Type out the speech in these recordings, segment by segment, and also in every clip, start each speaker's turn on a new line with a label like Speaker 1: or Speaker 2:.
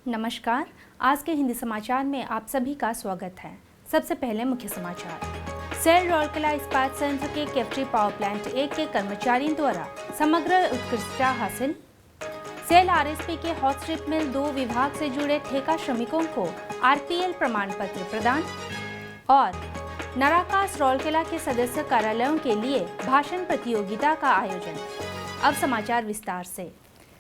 Speaker 1: नमस्कार। आज के हिंदी समाचार में आप सभी का स्वागत है। सबसे पहले मुख्य समाचार। सेल राउरकेला इस्पात संयंत्र के केफ्टी पावर प्लांट 1 के कर्मचारियों द्वारा समग्र उत्कृष्टता हासिल। सेल आरएसपी के हॉट स्ट्रिप मिल 2 विभाग से जुड़े ठेका श्रमिकों को आरपीएल प्रमाण पत्र प्रदान। और नाराकास राउरकेला के सदस्य कार्यालयों के लिए भाषण प्रतियोगिता का आयोजन। अब समाचार विस्तार से।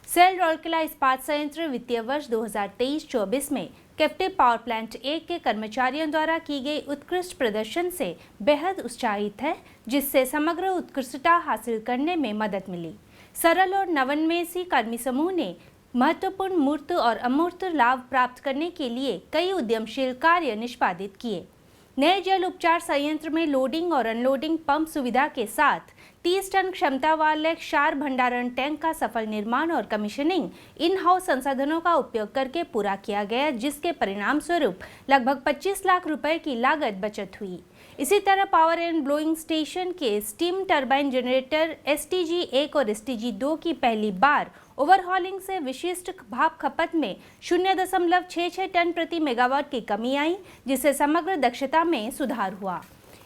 Speaker 1: सेल राउरकेला इस्पात संयंत्र वित्तीय वर्ष 2023-24 में केफ्टी पावर प्लांट 1 के कर्मचारियों द्वारा की गई उत्कृष्ट प्रदर्शन से बेहद उत्साहित है, जिससे समग्र उत्कृष्टता हासिल करने में मदद मिली। सरल और नवोन्मेषी कर्मी समूह ने महत्वपूर्ण मूर्त और अमूर्त लाभ प्राप्त करने के लिए कई उद्यमशील कार्य निष्पादित किए। नए जल उपचार संयंत्र में लोडिंग और अनलोडिंग पंप सुविधा के साथ 30 टन क्षमता वाले क्षार भंडारण टैंक का सफल निर्माण और कमीशनिंग इन हाउस संसाधनों का उपयोग करके पूरा किया गया, जिसके परिणाम स्वरूप लगभग 25 लाख रुपए की लागत बचत हुई। इसी तरह पावर एंड ब्लोइंग स्टेशन के स्टीम टरबाइन जनरेटर STG 1 और STG 2 की पहली बार ओवरहॉलिंग से विशिष्ट भाप खपत में 0.66 टन प्रति मेगावाट की कमी आई, जिससे समग्र दक्षता में सुधार हुआ।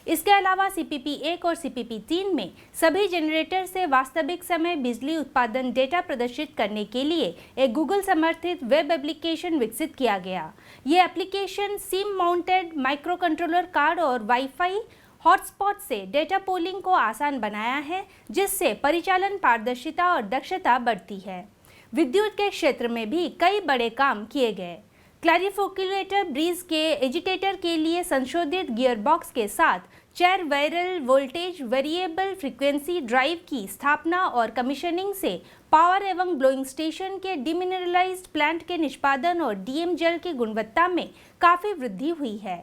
Speaker 1: इसके अलावा CPP 1 और CPP 3 में सभी जनरेटर से वास्तविक समय बिजली उत्पादन डेटा प्रदर्शित करने के लिए एक गूगल समर्थित वेब एप्लीकेशन विकसित किया गया। ये application SIM mounted micro controller card और वाईफाई हॉटस्पॉट से डेटा पोलिंग को आसान बनाया है, जिससे परिचालन पारदर्शिता और दक्षता बढ़ती है। विद्युत के क्षेत्र में भी कई बड़े काम किए गए। क्लैरिफिकेटर ब्रिज के एजिटेटर के लिए संशोधित गियरबॉक्स के साथ 4 viral voltage variable frequency drive की स्थापना और कमीशनिंग से पावर एवं ब्लोइंग स्टेशन के डिमिनरलाइज्ड प्लांट के निष्पादन और डीएम जल की गुणवत्ता में काफ़ी वृद्धि हुई है।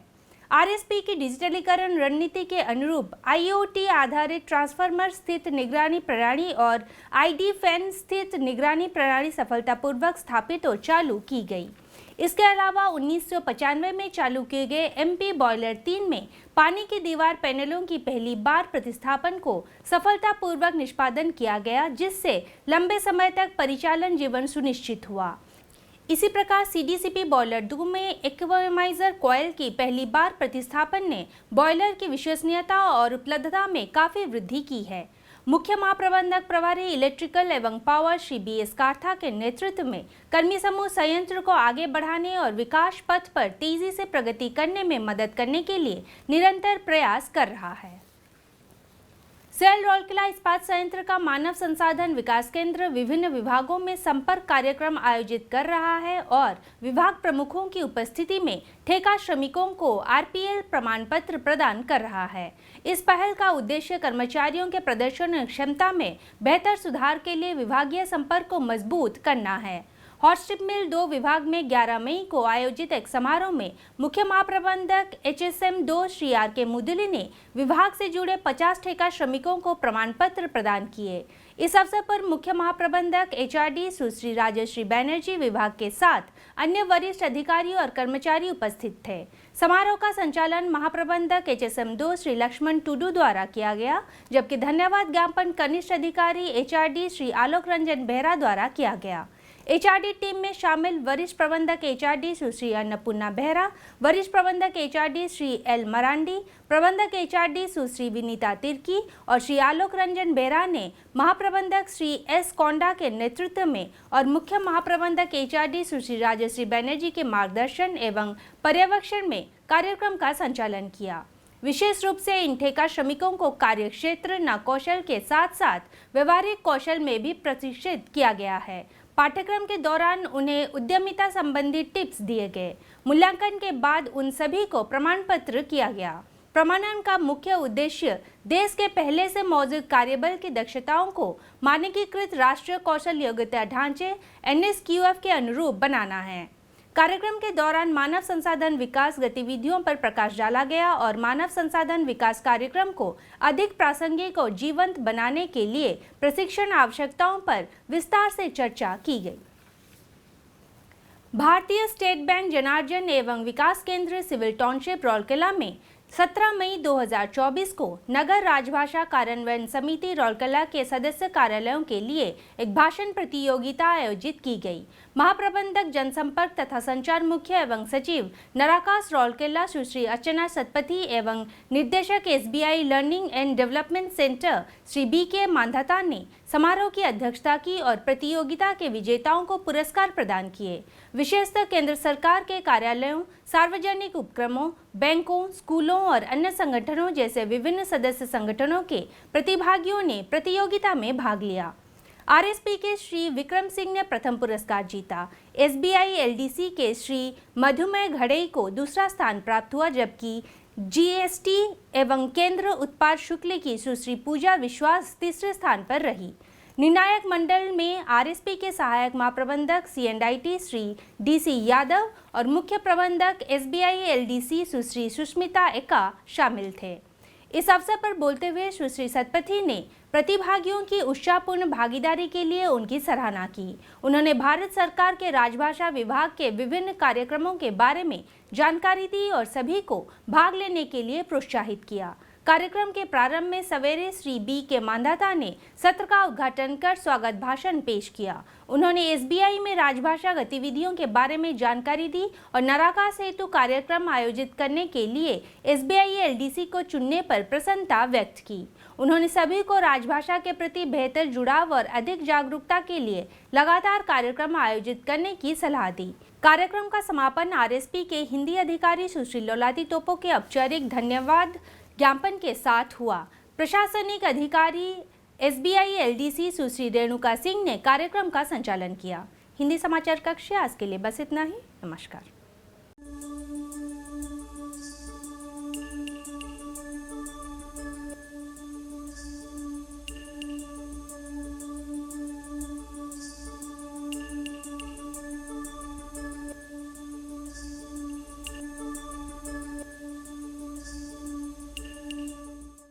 Speaker 1: आरएसपी की डिजिटलीकरण रणनीति के अनुरूप IoT आधारित ट्रांसफार्मर स्थित निगरानी प्रणाली और ID फैन स्थित निगरानी प्रणाली सफलतापूर्वक स्थापित और चालू की गई। इसके अलावा 1995 में चालू किए गए MP बॉयलर 3 में पानी की दीवार पैनलों की पहली बार प्रतिस्थापन को सफलतापूर्वक निष्पादन किया गया, जिससे लंबे समय तक परिचालन जीवन सुनिश्चित हुआ। इसी प्रकार CDCP बॉयलर 2 में इक्वेमाइजर कॉयल की पहली बार प्रतिस्थापन ने बॉयलर की विश्वसनीयता और उपलब्धता में काफ़ी वृद्धि की है। मुख्य महाप्रबंधक प्रभारी इलेक्ट्रिकल एवं पावर श्री BS काथा के नेतृत्व में कर्मी समूह संयंत्र को आगे बढ़ाने और विकास पथ पर तेजी से प्रगति करने में मदद करने के लिए निरंतर प्रयास कर रहा है। सेल राउरकेला इस्पात संयंत्र का मानव संसाधन विकास केंद्र विभिन्न विभागों में संपर्क कार्यक्रम आयोजित कर रहा है और विभाग प्रमुखों की उपस्थिति में ठेका श्रमिकों को आरपीएल प्रमाण पत्र प्रदान कर रहा है। इस पहल का उद्देश्य कर्मचारियों के प्रदर्शन और क्षमता में बेहतर सुधार के लिए विभागीय संपर्क को मजबूत करना है। हॉट स्ट्रिप मिल 2 विभाग में 11 मई को आयोजित एक समारोह में मुख्य महाप्रबंधक HSM 2 श्री RK मुदुली ने विभाग से जुड़े 50 ठेका श्रमिकों को प्रमाण पत्र प्रदान किए। इस अवसर पर मुख्य महाप्रबंधक HRD सुश्री राजश्री बैनर्जी विभाग के साथ अन्य वरिष्ठ अधिकारी और कर्मचारी उपस्थित थे। समारोह का संचालन महाप्रबंधक HSM 2 श्री लक्ष्मण टुडू द्वारा किया गया, जबकि धन्यवाद ज्ञापन कनिष्ठ अधिकारी HRD श्री आलोक रंजन बेहरा द्वारा किया गया। HRD टीम में शामिल वरिष्ठ प्रबंधक HRD सुश्री अन्नपूर्णा बेहरा, वरिष्ठ प्रबंधक HRD श्री L मरांडी, प्रबंधक HRD सुश्री विनीता तिर्की और श्री आलोक रंजन बेहरा ने महाप्रबंधक श्री S कोंडा के नेतृत्व में और मुख्य महाप्रबंधक HRD सुश्री राजश्री बैनर्जी के मार्गदर्शन एवं पर्यवेक्षण में कार्यक्रम का संचालन किया। विशेष रूप से इन ठेका श्रमिकों को कार्य क्षेत्र न कौशल के साथ साथ व्यवहारिक कौशल में भी प्रशिक्षित किया गया है। पाठ्यक्रम के दौरान उन्हें उद्यमिता संबंधी टिप्स दिए गए। मूल्यांकन के बाद उन सभी को प्रमाण पत्र किया गया। प्रमाणन का मुख्य उद्देश्य देश के पहले से मौजूद कार्यबल की दक्षताओं को मानकीकृत राष्ट्रीय कौशल योग्यता ढांचे NSQF के अनुरूप बनाना है। कार्यक्रम के दौरान मानव संसाधन विकास गतिविधियों पर प्रकाश डाला गया और मानव संसाधन विकास कार्यक्रम को अधिक प्रासंगिक और जीवंत बनाने के लिए प्रशिक्षण आवश्यकताओं पर विस्तार से चर्चा की गई। भारतीय स्टेट बैंक जनार्जन एवं विकास केंद्र सिविल टाउनशिप राउरकेला में 17 मई 2024 को नगर राजभाषा कार्यान्वयन समिति राउरकेला के सदस्य कार्यालयों के लिए एक भाषण प्रतियोगिता आयोजित की गई। महाप्रबंधक जनसंपर्क तथा संचार मुख्य एवं सचिव नराकास रौलकेला सुश्री अर्चना सतपथी एवं निदेशक SBI learning and development centre Shri BK Mandhata ने समारोह की अध्यक्षता की और प्रतियोगिता के विजेताओं को पुरस्कार प्रदान किए। विशेषतः केंद्र सरकार के कार्यालयों, सार्वजनिक उपक्रमों, बैंकों, स्कूलों और अन्य संगठनों जैसे विभिन्न सदस्य संगठनों के प्रतिभागियों ने प्रतियोगिता में भाग लिया। RSP के श्री विक्रम सिंह ने प्रथम पुरस्कार जीता। SBI LDC के श्री मधुमय घड़ई को दूसरा स्थान प्राप्त हुआ, जबकि GST एवं केंद्र उत्पाद शुक्ल की सुश्री पूजा विश्वास तीसरे स्थान पर रही। निर्णायक मंडल में RSP के सहायक महाप्रबंधक C&IT श्री DC यादव और मुख्य प्रबंधक SBI LDC सुश्री सुष्मिता एका शामिल थे। इस अवसर पर बोलते हुए सुश्री सतपथी ने प्रतिभागियों की उत्साहपूर्ण भागीदारी के लिए उनकी सराहना की। उन्होंने भारत सरकार के राजभाषा विभाग के विभिन्न कार्यक्रमों के बारे में जानकारी दी और सभी को भाग लेने के लिए प्रोत्साहित किया। कार्यक्रम के प्रारंभ में सवेरे श्री BK मांधाता ने सत्र का उद्घाटन कर स्वागत भाषण पेश किया। उन्होंने SBI में राजभाषा गतिविधियों के बारे में जानकारी दी और नराकास हेतु कार्यक्रम आयोजित करने के लिए SBI LDC को चुनने पर प्रसन्नता व्यक्त की। उन्होंने सभी को राजभाषा के प्रति बेहतर जुड़ाव और अधिक जागरूकता के लिए लगातार कार्यक्रम आयोजित करने की सलाह दी। कार्यक्रम का समापन RSP के हिंदी अधिकारी सुश्री लोलाती तोपो के औपचारिक धन्यवाद ज्ञापन के साथ हुआ। प्रशासनिक अधिकारी SBI LDC सुश्री रेणुका सिंह ने कार्यक्रम का संचालन किया। हिंदी समाचार कक्ष आज के लिए बस इतना ही। नमस्कार।